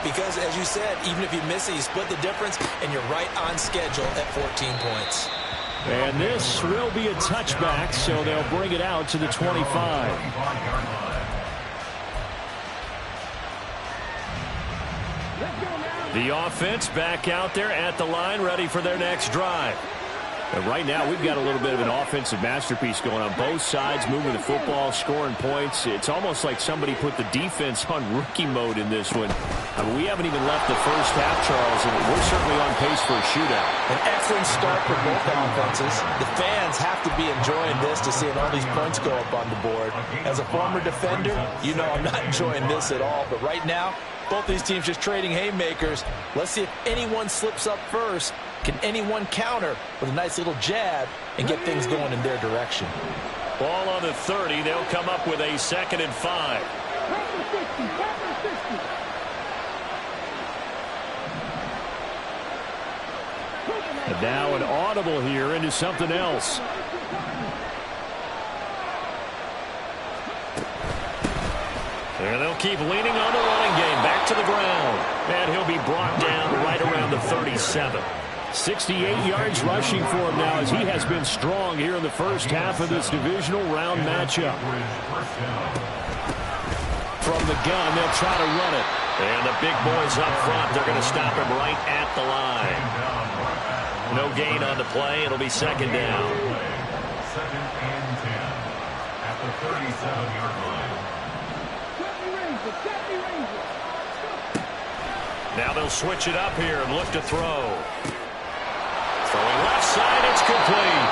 because, as you said, even if you miss it, you split the difference, and you're right on schedule at 14 points. And this will be a touchback, so they'll bring it out to the 25. The offense back out there at the line, ready for their next drive. And right now, we've got a little bit of an offensive masterpiece going on both sides, moving the football, scoring points. It's almost like somebody put the defense on rookie mode in this one. I mean, we haven't even left the first half, Charles, and we're certainly on pace for a shootout. An excellent start for both offenses. The fans have to be enjoying this to seeing all these points go up on the board. As a former defender, you know I'm not enjoying this at all. But right now, both these teams just trading haymakers. Let's see if anyone slips up first. Can anyone counter with a nice little jab and get things going in their direction? Ball on the 30. They'll come up with a 2nd and 5. And now an audible here into something else. And they'll keep leaning on the running game. Back to the ground. And he'll be brought down right around the 37. 68 yards rushing for him now as he has been strong here in the first half of this divisional round matchup. From the gun, they'll try to run it. And the big boys up front, they're going to stop him right at the line. No gain on the play. It'll be 2nd down. 2nd and 10 at the 37-yard line. Now they'll switch it up here and look to throw. Throwing left side, it's complete.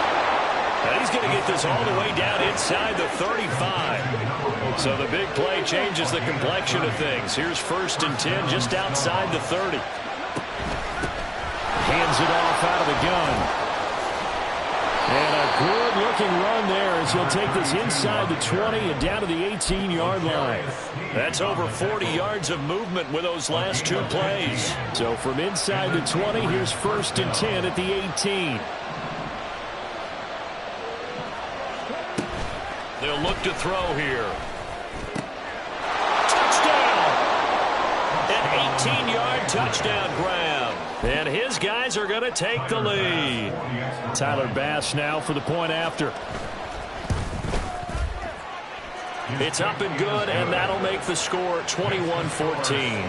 And he's going to get this all the way down inside the 35. So the big play changes the complexion of things. Here's 1st and 10 just outside the 30. Hands it off out of the gun. And a good-looking run there as he'll take this inside the 20 and down to the 18-yard line. That's over 40 yards of movement with those last 2 plays. So from inside the 20, here's 1st and 10 at the 18. They'll look to throw here. Touchdown! An 18-yard touchdown grab. And his guys are going to take the lead. Tyler Bass now for the point after. It's up and good, and that'll make the score 21-14.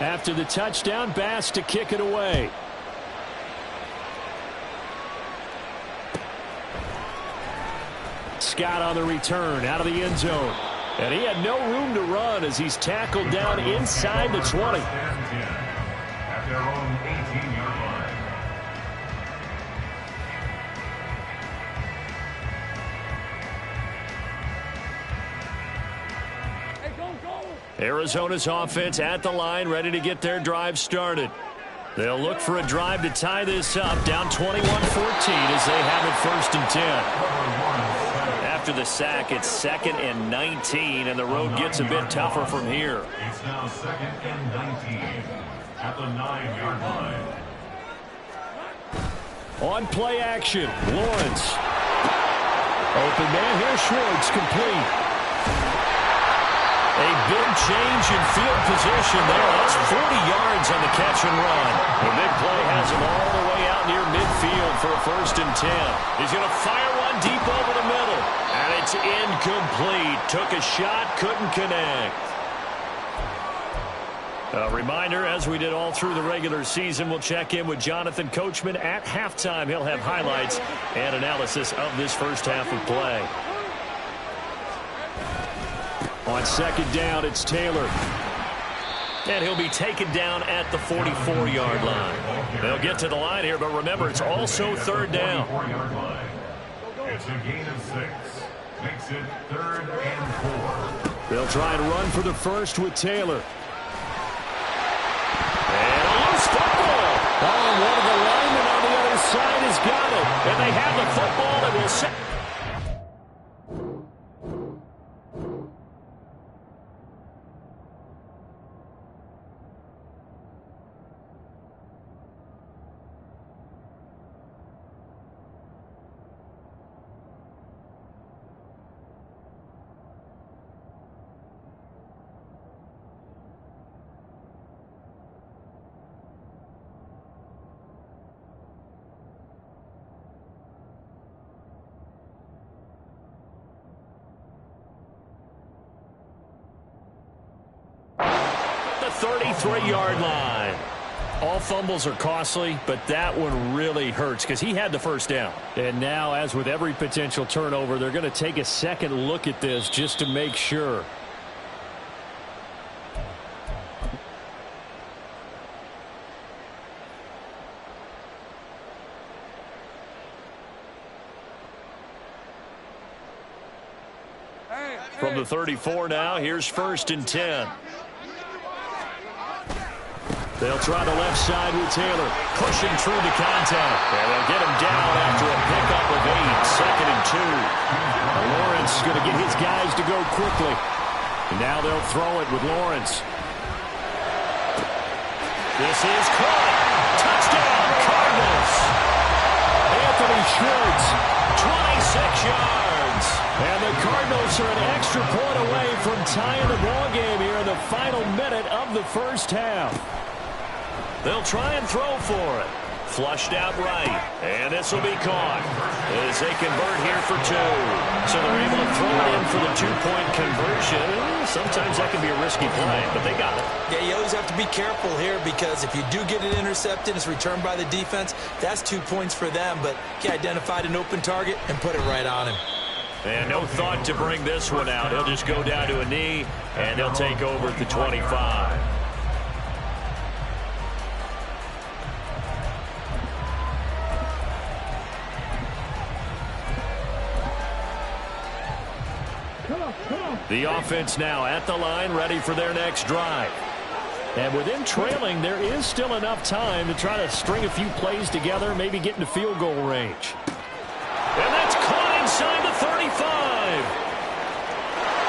After the touchdown, Bass to kick it away. Scott on the return out of the end zone. And he had no room to run as he's tackled down inside the 20. At their own 18-yard line. Arizona's offense at the line, ready to get their drive started. They'll look for a drive to tie this up, down 21-14 as they have it 1st and 10. After the sack, it's 2nd and 19, and the road gets a bit tougher from here. It's now 2nd and 19 at the 9-yard line. On play action, Lawrence. Open man here, Schwartz, complete. A big change in field position there. That's 40 yards on the catch and run. The big play has him all the way out near midfield for a 1st and 10. He's going to fire one deep over the middle. And it's incomplete. Took a shot, couldn't connect. A reminder, as we did all through the regular season, we'll check in with Jonathan Coachman at halftime. He'll have highlights and analysis of this first half of play. On 2nd down, it's Taylor. And he'll be taken down at the 44-yard line. They'll get to the line here, but remember, it's also 3rd down. It's a gain of 6. Makes it 3rd and 4. They'll try and run for the first with Taylor. And a loose football. Oh, and one of the linemen on the other side has got it. And they have the football and will set. 33-yard line. All fumbles are costly, but that one really hurts because he had the first down. And now, as with every potential turnover, they're going to take a second look at this just to make sure. From the 34 now, here's 1st and 10. They'll try the left side with Taylor, pushing through the contact. And they'll get him down after a pickup of 8, 2nd and 2. Lawrence is going to get his guys to go quickly. And now they'll throw it with Lawrence. This is caught. Touchdown, Cardinals. Anthony Schwartz, 26 yards. And the Cardinals are an extra point away from tying the ball game here in the final minute of the first half. They'll try and throw for it. Flushed out right. And this will be caught as they convert here for 2. So they're able to throw it in for the 2-point conversion. Sometimes that can be a risky play, but they got it. Yeah, you always have to be careful here because if you do get it intercepted, it's returned by the defense, that's 2 points for them. But he identified an open target and put it right on him. And no thought to bring this one out. He'll just go down to a knee, and he'll take over at the 25. The offense now at the line, ready for their next drive. And with them trailing, there is still enough time to try to string a few plays together, maybe get into field goal range. And that's caught inside the 35.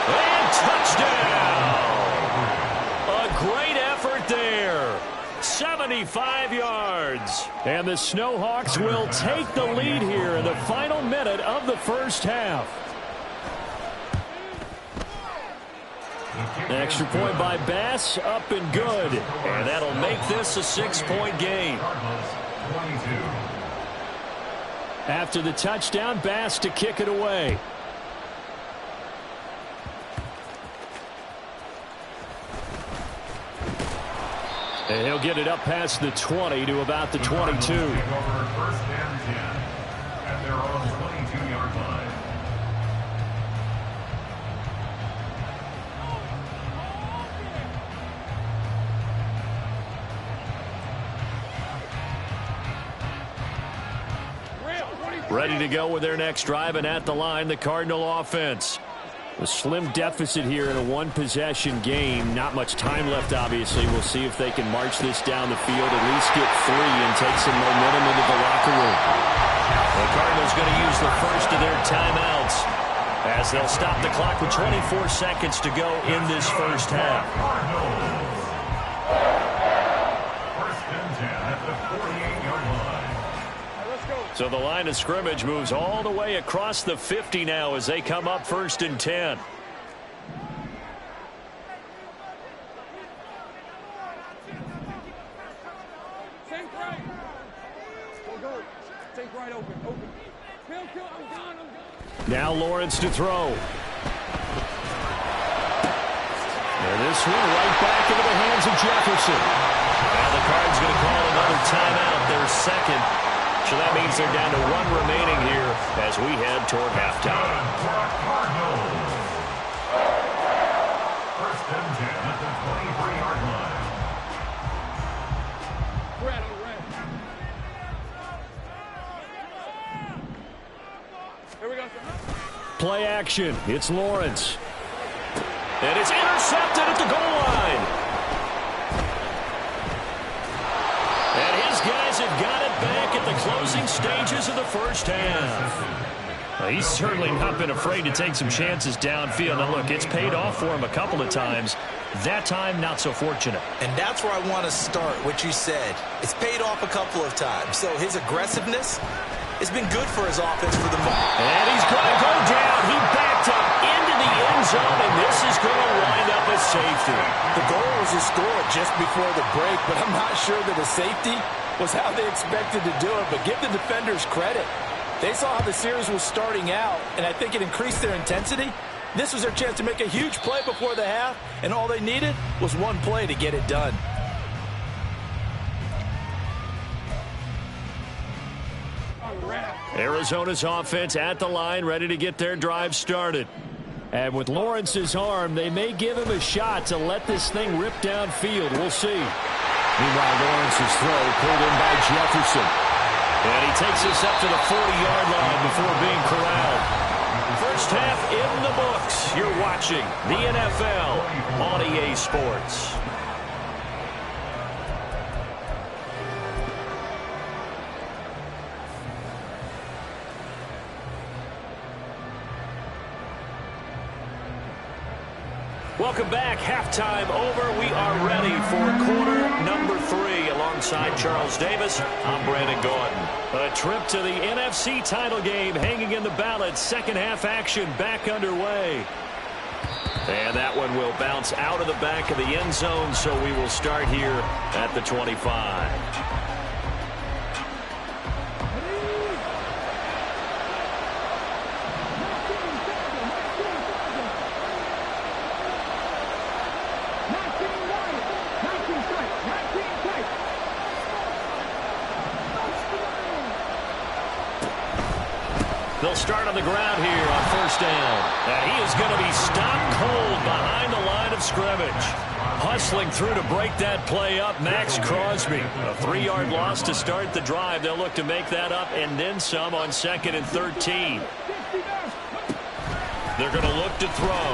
And touchdown. A great effort there. 75 yards. And the Snowhawks will take the lead here in the final minute of the first half. Extra point by Bass, up and good. And that'll make this a 6-point game. After the touchdown, Bass to kick it away. And he'll get it up past the 20 to about the 22. First and 10 at their own 22-yard line. Ready to go with their next drive, and at the line, the Cardinal offense. A slim deficit here in a one-possession game. Not much time left, obviously. We'll see if they can march this down the field, at least get 3 and take some momentum into the locker room. The Cardinals going to use the first of their timeouts as they'll stop the clock with 24 seconds to go in this first half. First and 10 at the 48-yard line. So the line of scrimmage moves all the way across the 50 now as they come up 1st and 10. Now Lawrence to throw. And this one right back into the hands of Jefferson. Now the Cards going to call another timeout, their second. So that means they're down to 1 remaining here as we head toward halftime. First and 10 at the 23-yard line. Here we go. Play action. It's Lawrence. And it's intercepted at the goal line. And his guys have got it back at the closing stages of the first half. Well, he's certainly not been afraid to take some chances downfield. And look, it's paid off for him a couple of times. That time, not so fortunate. And that's where I want to start, what you said. It's paid off a couple of times. So his aggressiveness has been good for his offense for the moment. And he's going to go down. He backed up into the end zone, and this is going to wind up a safety. The goal was to score just before the break, but I'm not sure that a safety was how they expected to do it. But give the defenders credit. They saw how the series was starting out, and I think it increased their intensity. This was their chance to make a huge play before the half, and all they needed was one play to get it done. Arizona's offense at the line, ready to get their drive started. And with Lawrence's arm, they may give him a shot to let this thing rip downfield. We'll see. Meanwhile, Lawrence's throw pulled in by Jefferson. And he takes us up to the 40-yard line before being corralled. First half in the books. You're watching the NFL on EA Sports. Welcome back. Halftime over. We are ready for quarter number 3. Alongside Charles Davis, I'm Brandon Gordon. A trip to the NFC title game hanging in the balance. Second half action back underway. And that one will bounce out of the back of the end zone, so we will start here at the 25. They'll start on the ground here on first down. And he is going to be stopped cold behind the line of scrimmage. Hustling through to break that play up, Max Crosby. A 3-yard loss to start the drive. They'll look to make that up and then some on 2nd and 13. They're going to look to throw.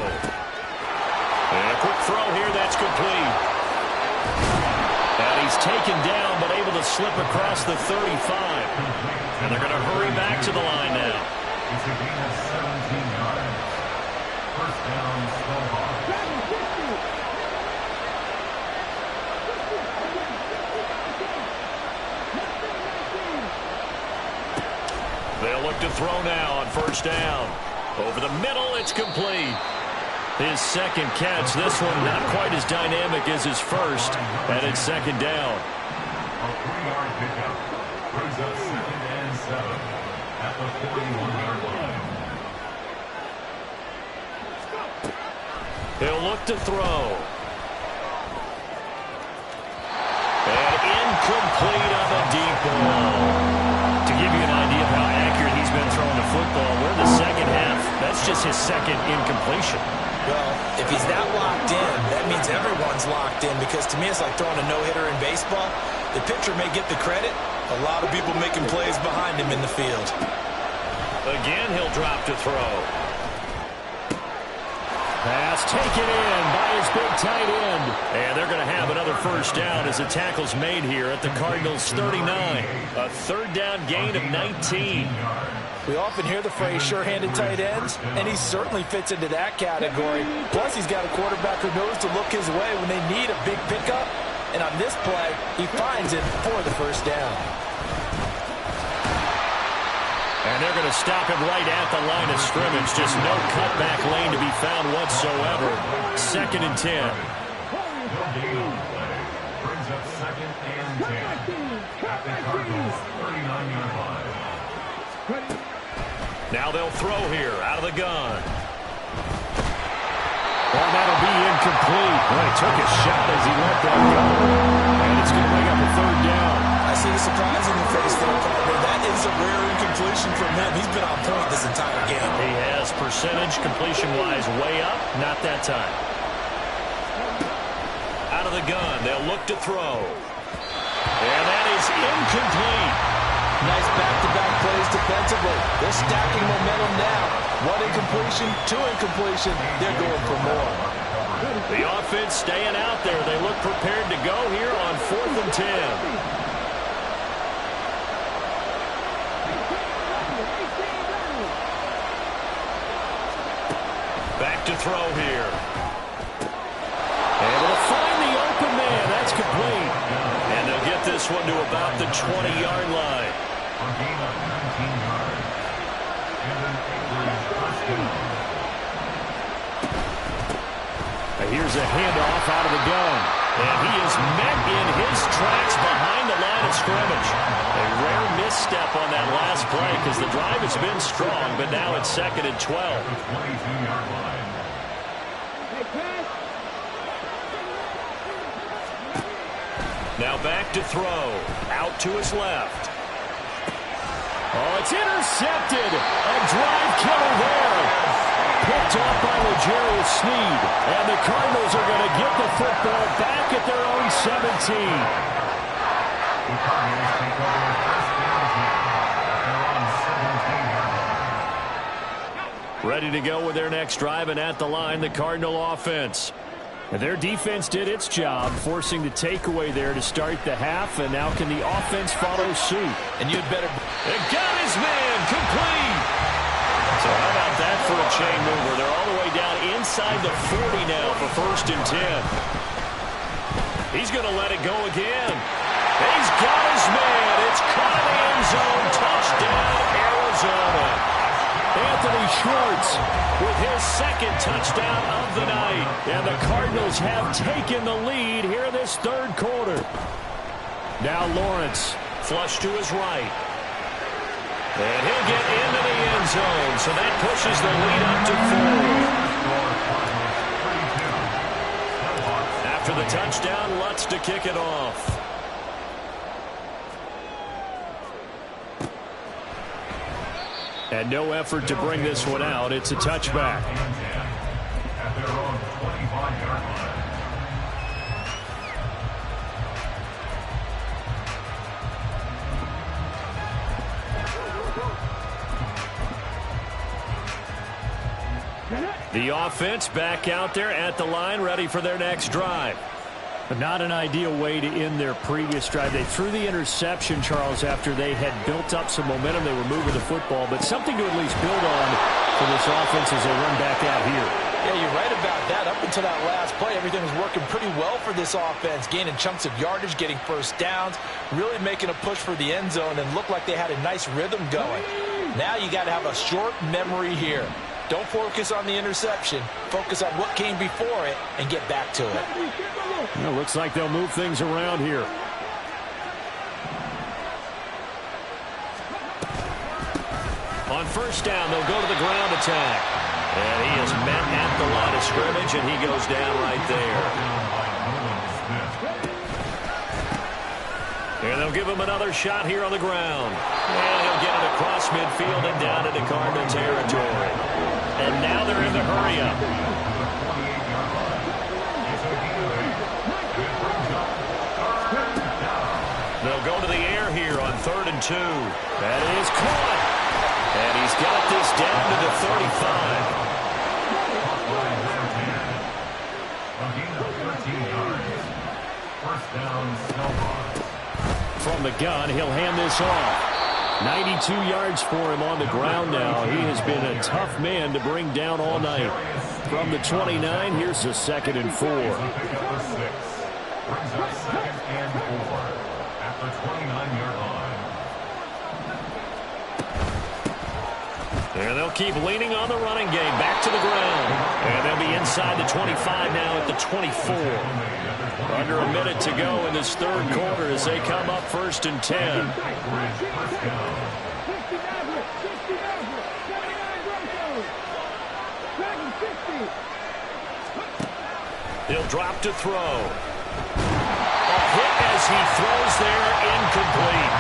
And a quick throw here, that's complete. And he's taken down but able to slip across the 35. And they're going to hurry back to the line now. It's a gain of 17 yards. First down, Snowball. They'll look to throw now on first down. Over the middle, it's complete. His second catch. This one not quite as dynamic as his first. And it's second down. A 3-yard pickup brings up 2nd and 7 at the 41-yard line. He'll look to throw. And incomplete on the deep ball. To give you an idea of how accurate he's been throwing the football, we're in the second half. That's just his second incompletion. Well, if he's that locked in, that means everyone's locked in, because to me it's like throwing a no-hitter in baseball. The pitcher may get the credit. A lot of people making plays behind him in the field. Again, he'll drop to throw. Pass taken in by his big tight end. And they're going to have another first down as the tackle's made here at the Cardinals' 39. A third down gain of 19. We often hear the phrase sure-handed tight ends, and he certainly fits into that category. Plus, he's got a quarterback who knows to look his way when they need a big pickup. And on this play, he finds it for the first down. And they're going to stop him right at the line of scrimmage. Just no cutback lane to be found whatsoever. 2nd and 10. Brings up 2nd and 10 at the Cardinals' 39-yard line. Now they'll throw here out of the gun. And that'll be incomplete. Well, he took a shot as he let that go. And it's going to bring up a third down. I see the surprise in your face there, partner. That is a rare incompletion from him. He's been on point this entire game. He has percentage completion-wise way up. Not that time. Out of the gun. They'll look to throw. And that is incomplete. Nice back-to-back plays defensively. They're stacking momentum now. 1 incompletion, 2 incompletion. They're going for more. The offense staying out there. They look prepared to go here on 4th and 10. Back to throw here. Able to find the open man. That's complete. And they'll get this one to about the 20-yard line. A gain of 19 yards. And an Akers first down. Here's a handoff out of the gun. And he is met in his tracks behind the line of scrimmage. A rare misstep on that last play because the drive has been strong, but now it's 2nd and 12. Now back to throw. Out to his left. Oh, it's intercepted. A drive killer there. Picked off by L'Jarius Sneed. And the Cardinals are going to get the football back at their own 17. The Cardinals take over first down at their own 17-yard line. Ready to go with their next drive, and at the line, the Cardinal offense. And their defense did its job, forcing the takeaway there to start the half, and now can the offense follow suit? And you'd better... It got his man complete. So how about that for a chain mover? They're all the way down inside the 40 now for 1st and 10. He's going to let it go again. He's got his man. It's caught in the end zone. Touchdown, Arizona. Anthony Schwartz with his 2nd touchdown of the night. And the Cardinals have taken the lead here in this 3rd quarter. Now Lawrence, flush to his right. And he'll get into the end zone. So that pushes the lead up to 4. After the touchdown, Lutz to kick it off. And no effort to bring this one out. It's a touchback. At their own 25-yard line. The offense back out there at the line, ready for their next drive. But not an ideal way to end their previous drive. They threw the interception, Charles, after they had built up some momentum. They were moving the football, but something to at least build on for this offense as they run back out here. Yeah, you're right about that. Up until that last play, everything was working pretty well for this offense, gaining chunks of yardage, getting first downs, really making a push for the end zone, and looked like they had a nice rhythm going. Now you got to have a short memory here. Don't focus on the interception. Focus on what came before it and get back to it. Well, looks like they'll move things around here. On 1st down, they'll go to the ground attack. And he is met at the line of scrimmage, and he goes down right there. And they'll give him another shot here on the ground. And he'll get it across midfield and down into Cardinal territory. And now they're in the hurry-up. They'll go to the air here on 3rd and 2. That is caught. And he's got this down to the 35. First down, Snowball. From the gun, he'll hand this off. 92 yards for him on the ground now. He has been a tough man to bring down all night. From the 29, here's a 2nd and 4. Brings up a 2nd and 4 at the 29-yard line. And they'll keep leaning on the running game. Back to the ground. And they'll be inside the 25 now at the 24. Under a minute to go in this 3rd quarter as they come up 1st and 10. He'll drop to throw. A hit as he throws there, incomplete.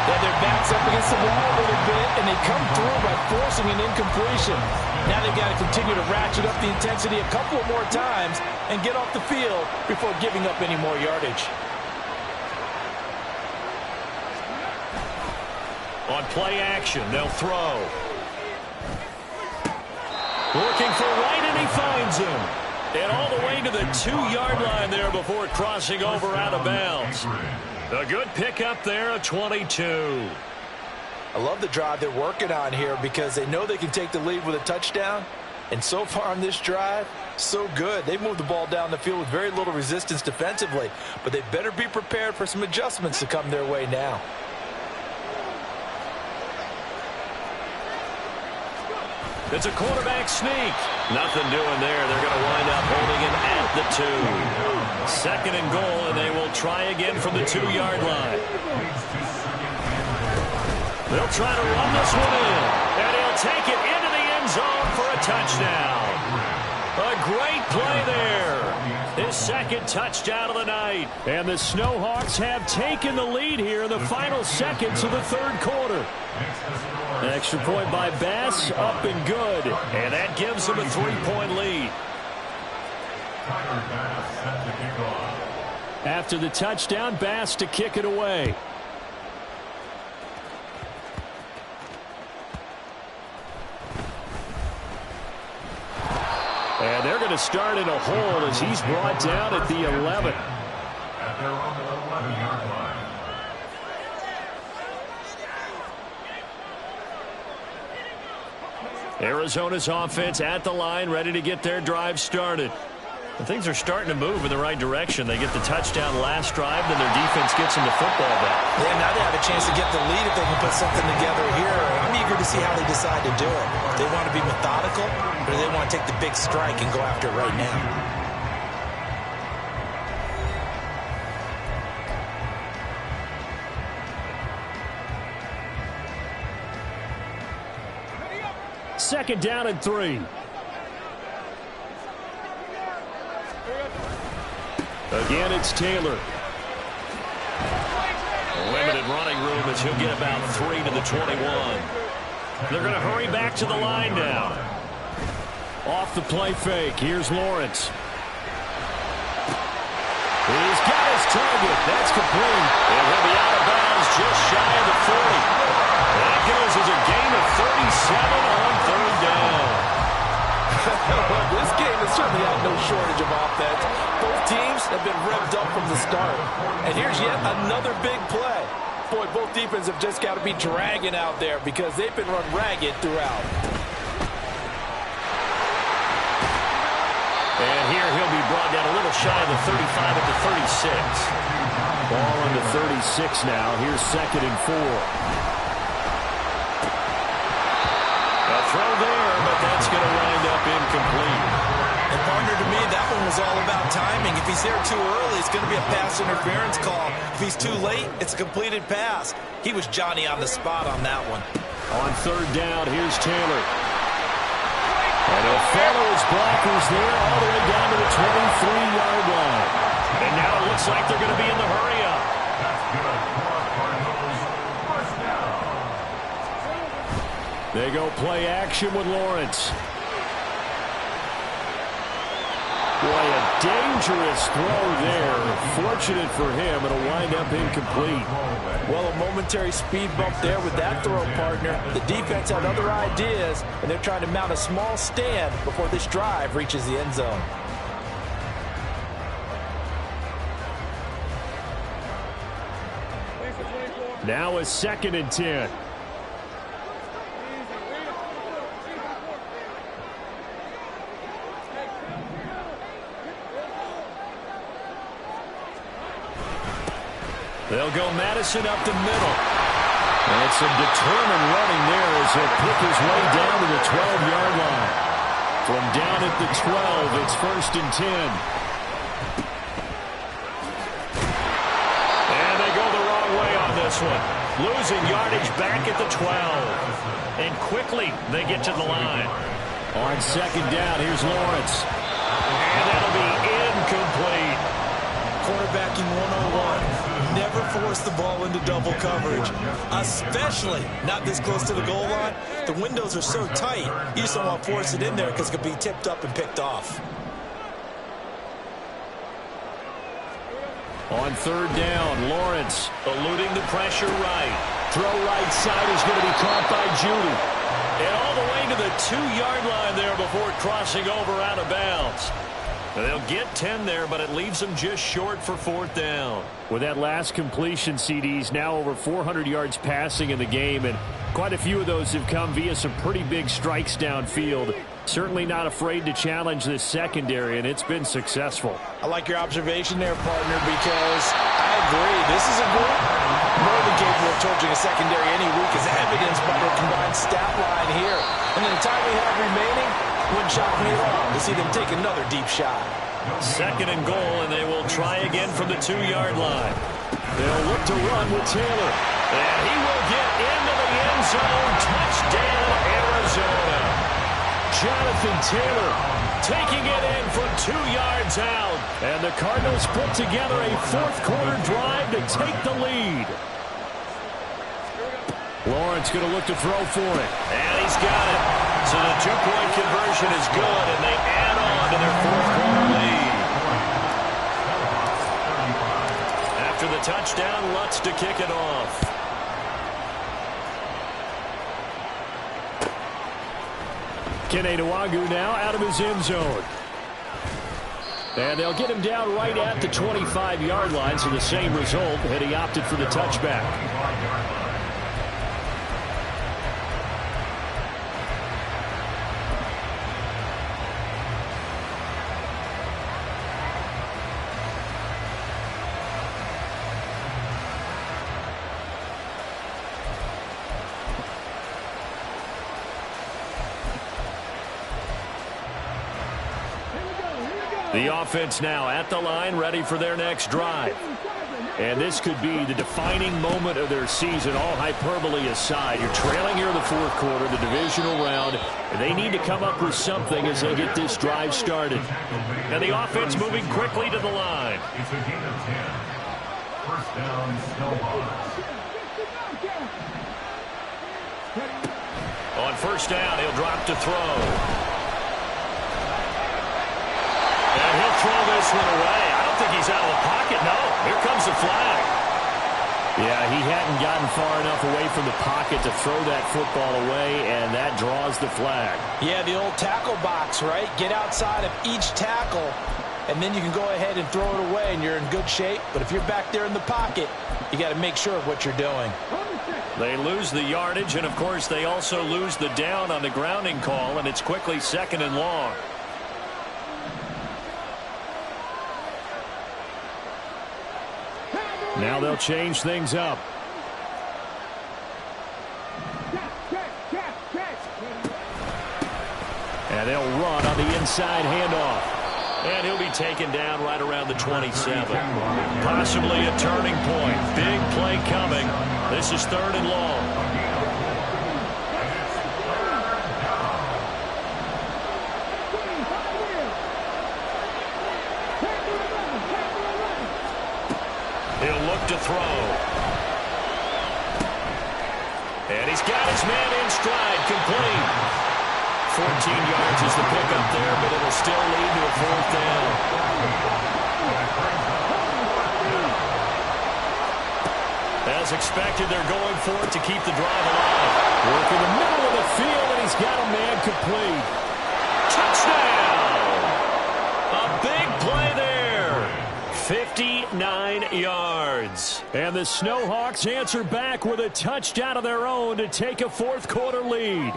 Yeah, their back's up against the wall a little bit, and they come through by forcing an incompletion. Now they've got to continue to ratchet up the intensity a couple more times and get off the field before giving up any more yardage. On play action, they'll throw. Looking for right, and he finds him. And all the way to the 2-yard line there before crossing over out of bounds. A good pickup there, a 22. I love the drive they're working on here because they know they can take the lead with a touchdown. And so far on this drive, so good. They moved the ball down the field with very little resistance defensively. But they better be prepared for some adjustments to come their way now. It's a quarterback sneak. Nothing doing there. They're going to wind up holding him at the 2. Second and goal, and they will try again from the 2-yard line. They'll try to run this one in, and he'll take it into the end zone for a touchdown. A great play there. His second touchdown of the night. And the Snowhawks have taken the lead here in the final seconds of the third quarter. An extra point by Bass, up and good. And that gives them a 3-point lead. After the touchdown, Bass to kick it away. And they're going to start in a hole as he's brought down at the 11. At their own 11-yard line. Arizona's offense at the line, ready to get their drive started. And things are starting to move in the right direction. They get the touchdown last drive, then their defense gets them the football back. Yeah, now they have a chance to get the lead if they can put something together here. I'm eager to see how they decide to do it. They want to be methodical, or they want to take the big strike and go after it right now. Second down and 3. Again, it's Taylor. Limited running room as he'll get about 3 to the 21. They're going to hurry back to the line now. Off the play fake. Here's Lawrence. He's got his target. That's complete. And he'll be out of bounds just shy of the 40. That goes as a gain of 37 on third down. This game has certainly had no shortage of offense. Both teams have been revved up from the start. And here's yet another big play. Boy, both defenses have just got to be dragging out there because they've been run ragged throughout. And here he'll be brought down a little shy of the 35 at the 36. Ball on the 36 now. Here's second and 4. A throw there, but that's going to wind up incomplete. And partner, to me, that one was all about timing. If he's there too early, it's going to be a pass interference call. If he's too late, it's a completed pass. He was Johnny on the spot on that one. On third down, here's Taylor. And he'll follow his blockers there all the way down to the 23-yard line. And now it looks like they're going to be in the hurry-up. That's good. First down. They go play action with Lawrence. Boy, a dangerous throw there. Fortunate for him, it'll wind up incomplete. Well, a momentary speed bump there with that throw, partner. The defense had other ideas, and they're trying to mount a small stand before this drive reaches the end zone. Now a second and 10. They'll go Madison up the middle. And some determined running there as he'll pick his way down to the 12-yard line. From down at the 12, it's first and 10. And they go the wrong way on this one. Losing yardage back at the 12. And quickly they get to the line. On second down, here's Lawrence. And that'll be incomplete. Quarterbacking 101. Never force the ball into double coverage, especially not this close to the goal line. The windows are so tight, you just don't want to force it in there because it could be tipped up and picked off. On third down, Lawrence eluding the pressure right. Throw right side is going to be caught by Judy. And all the way to the 2-yard line there before crossing over out of bounds. They'll get 10 there, but it leaves them just short for fourth down. With that last completion, CD's now over 400 yards passing in the game, and quite a few of those have come via some pretty big strikes downfield. Certainly not afraid to challenge this secondary, and it's been successful. I like your observation there, partner, because I agree. This is a group more than capable of torching a secondary any week, as evidenced by their combined stat line here. And in the time we have remaining, Wouldn't shock me at all to see them take another deep shot. 2nd and goal, and they will try again from the 2-yard line. They'll look to run with Taylor. And he will get into the end zone. Touchdown, Arizona. Jonathan Taylor taking it in from 2 yards out. And the Cardinals put together a 4th-quarter drive to take the lead. Lawrence going to look to throw for it. And he's got it. So the 2-point conversion is good, and they add on to their 4th-quarter lead. After the touchdown, Lutz to kick it off. Kene Nwangwu now out of his end zone. And they'll get him down right at the 25-yard line, so the same result, and he opted for the touchback. The offense now at the line, ready for their next drive. And this could be the defining moment of their season, all hyperbole aside. You're trailing here in the 4th quarter, the divisional round, and they need to come up with something as they get this drive started. And the offense moving quickly to the line. It's a gain of 10. First down, Snowhawks. On first down, he'll drop to throw. And he'll throw this one away. I don't think he's out of the pocket. No, here comes the flag. Yeah, he hadn't gotten far enough away from the pocket to throw that football away, and that draws the flag. Yeah, the old tackle box, right? Get outside of each tackle, and then you can go ahead and throw it away, and you're in good shape. But if you're back there in the pocket, you got to make sure of what you're doing. They lose the yardage, and, of course, they also lose the down on the grounding call, and it's quickly 2nd and long. Now they'll change things up. And they'll run on the inside handoff. And he'll be taken down right around the 27. Possibly a turning point. Big play coming. This is 3rd and long. He'll look to throw. And he's got his man in stride, complete. 14 yards is the pickup there, but it'll still lead to a 4th down. As expected, they're going for it to keep the drive alive. Work in the middle of the field, and he's got a man complete. Touchdown! A big play there. 59 yards. And the Snowhawks answer back with a touchdown of their own to take a 4th-quarter lead.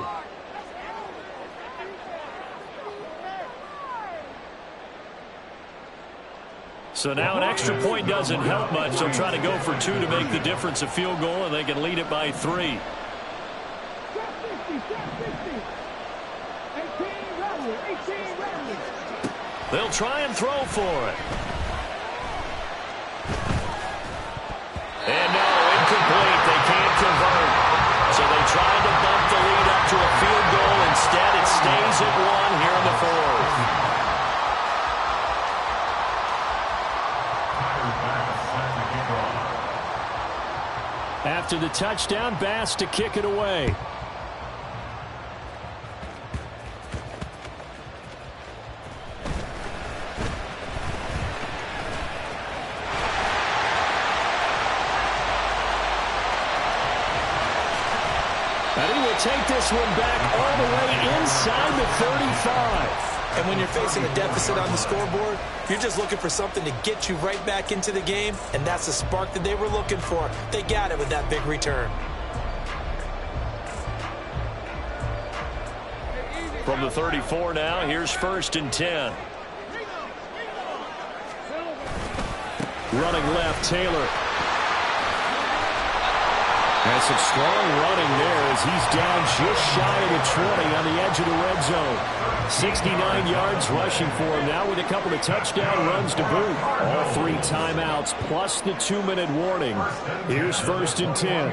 So now an extra point doesn't help much. They'll try to go for 2 to make the difference a field goal, and they can lead it by 3. They'll try and throw for it. And no, incomplete. They can't convert. So they tried to bump the lead up to a field goal. Instead, it stays at 1 here in the 4th. After the touchdown, Bass to kick it away. And he will take this one back all the way inside the 35. And when you're facing a deficit on the scoreboard, you're just looking for something to get you right back into the game, and that's the spark that they were looking for. They got it with that big return. From the 34 now, here's 1st and 10. Running left, Taylor. And some strong running there as he's down just shy of the 20 on the edge of the red zone. 69 yards rushing for him now with a couple of touchdown runs to boot. All 3 timeouts plus the 2-minute warning. Here's 1st and 10.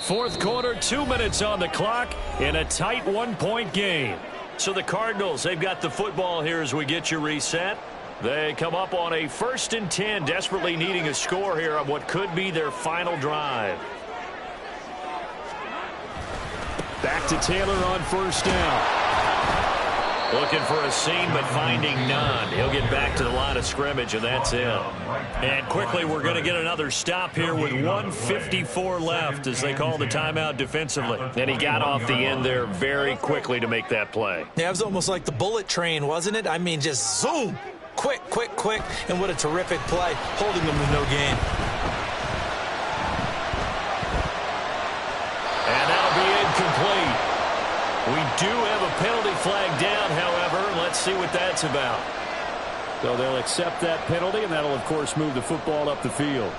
Fourth quarter, 2 minutes on the clock in a tight 1-point game. So the Cardinals, they've got the football here as we get you reset. They come up on a 1st and 10, desperately needing a score here on what could be their final drive. Back to Taylor on 1st down. Looking for a seam, but finding none. He'll get back to the line of scrimmage, and that's it. And quickly, we're going to get another stop here with 1:54 left as they call the timeout defensively. And he got off the end there very quickly to make that play. Yeah, it was almost like the bullet train, wasn't it? I mean, just zoom. Quick, quick, quick. And what a terrific play, holding them with no gain. And that'll be incomplete. We do have a penalty flag down, however. Let's see what that's about. So they'll accept that penalty, and that'll, of course, move the football up the field.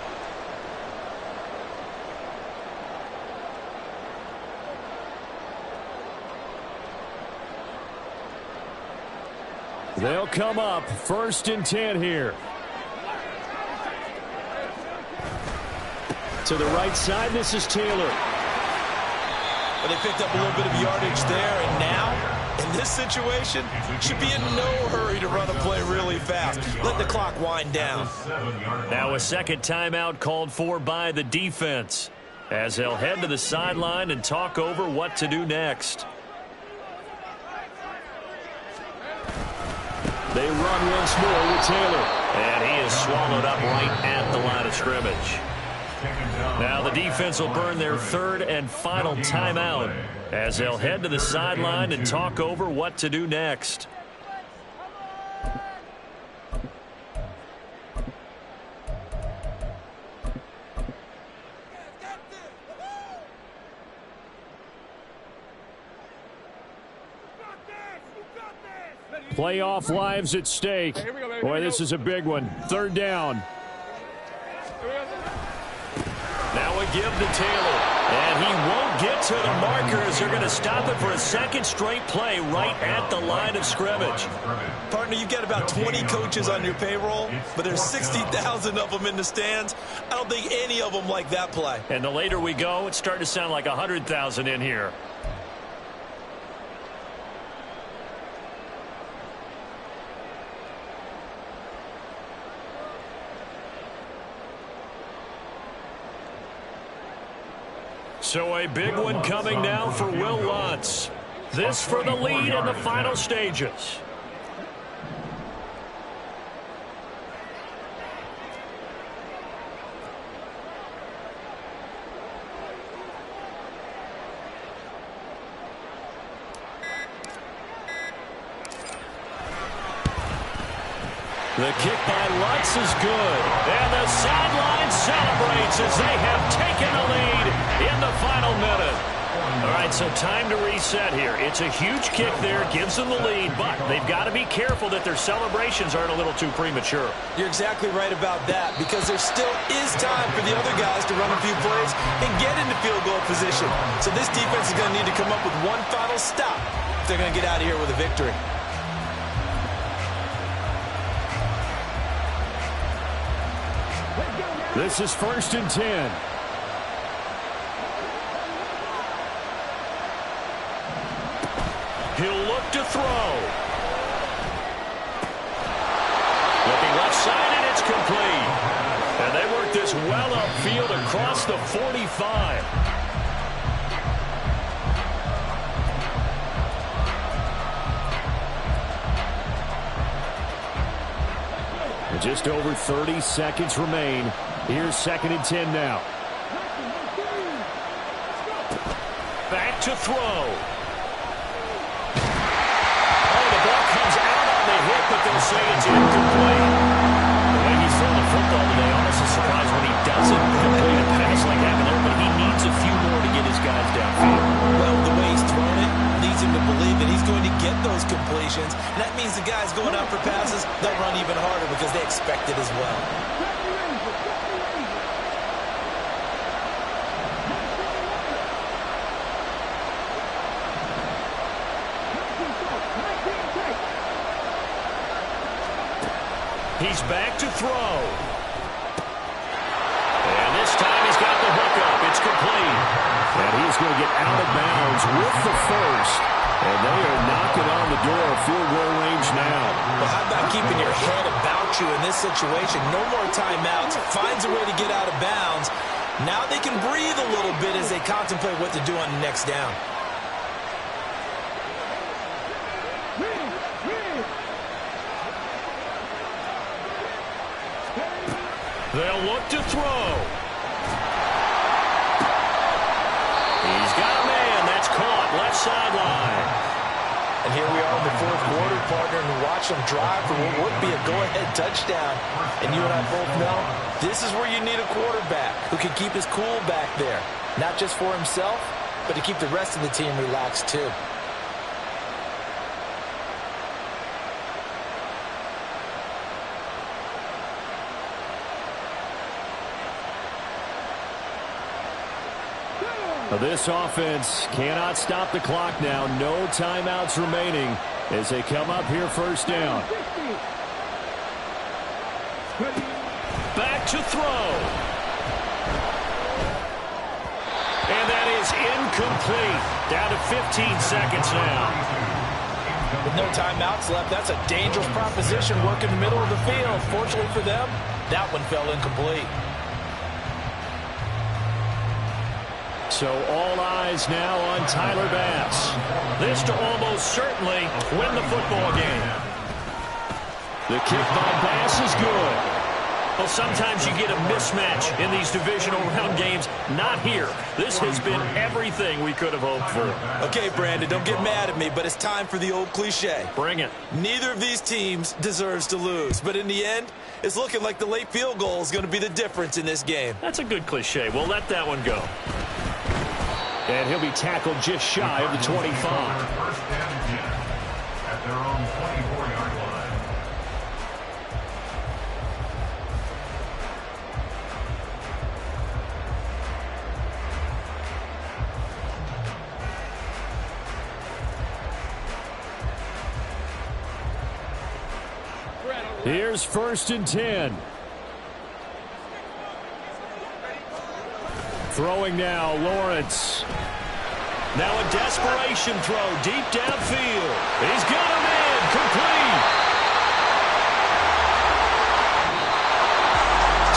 They'll come up 1st and 10 here. To the right side, this is Taylor. But they picked up a little bit of yardage there, and now, in this situation, should be in no hurry to run a play really fast. Let the clock wind down. Now a second timeout called for by the defense as they'll head to the sideline and talk over what to do next. They run once more with Taylor. And he is swallowed up right at the line of scrimmage. Now the defense will burn their 3rd and final timeout as they'll head to the sideline and talk over what to do next. Playoff lives at stake. Boy, this is a big one. 3rd down. Now a give to Taylor. And he won't get to the markers. They're going to stop it for a second straight play right at the line of scrimmage. Partner, you've got about 20 coaches on your payroll, but there's 60,000 of them in the stands. I don't think any of them like that play. And the later we go, it's starting to sound like 100,000 in here. So a big one coming now for Will Lutz. This for the lead in the final stages. The kick by Lutz is good. And the sideline celebrates as they have taken the lead in the final minute. All right, so time to reset here. It's a huge kick there, gives them the lead, but they've got to be careful that their celebrations aren't a little too premature. You're exactly right about that, because there still is time for the other guys to run a few plays and get into field goal position. So this defense is going to need to come up with one final stop if they're going to get out of here with a victory. This is 1st and 10. He'll look to throw. Looking left side, and it's complete. And they work this well upfield across the 45. Just over 30 seconds remain. Here's 2nd and 10 now. Back to throw. Oh, the ball comes out on the hit, but they'll say it's incomplete. The way he's thrown the football today, almost a surprise when he doesn't complete a pass like that there, but he needs a few more to get his guys downfield. Well, the way he's thrown it leads him to believe that he's going to get those completions. And that means the guys going out for passes, they'll run even harder because they expect it as well. He's back to throw. And this time he's got the hook up. It's complete. And he's going to get out of bounds with the first. And they are knocking on the door of field goal range now. Well, how about keeping your head about you in this situation? No more timeouts. Finds a way to get out of bounds. Now they can breathe a little bit as they contemplate what to do on the next down. They'll look to throw. He's got a man. That's caught. Left sideline. And here we are in the fourth quarter, partner, and watch them drive for what would be a go-ahead touchdown. And you and I both know this is where you need a quarterback who can keep his cool back there. Not just for himself, but to keep the rest of the team relaxed too. This offense cannot stop the clock now. No timeouts remaining as they come up here first down. Back to throw. And that is incomplete. Down to 15 seconds now. With no timeouts left, that's a dangerous proposition working the middle of the field. Fortunately for them, that one fell incomplete. So all eyes now on Tyler Bass. This to almost certainly win the football game. The kick by Bass is good. Well, sometimes you get a mismatch in these divisional round games. Not here. This has been everything we could have hoped for. Okay, Brandon, don't get mad at me, but it's time for the old cliche. Bring it. Neither of these teams deserves to lose, but in the end, it's looking like the late field goal is going to be the difference in this game. That's a good cliche. We'll let that one go. And he'll be tackled just shy of the 25. First down and 10 at their own 24-yard line. Here's first and 10. Throwing now, Lawrence. Now a desperation throw deep downfield. He's got him in, complete.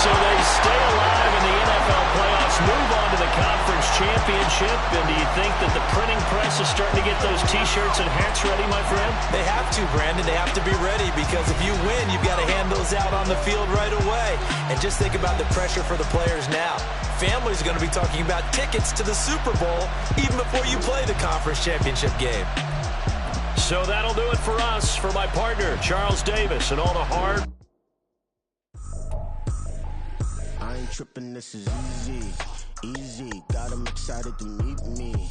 So they stay alive in the NFL playoffs, move on to the conference championship. And do you think that the printing press is starting to get those T-shirts and hats ready, my friend? They have to, Brandon. They have to be ready because if you win, you've got to hand those out on the field right away. And just think about the pressure for the players now. Families are going to be talking about tickets to the Super Bowl even before you play the conference championship game. So that'll do it for us. For my partner, Charles Davis, and all the hard... I ain't tripping, this is easy, easy. Got 'em excited to meet me.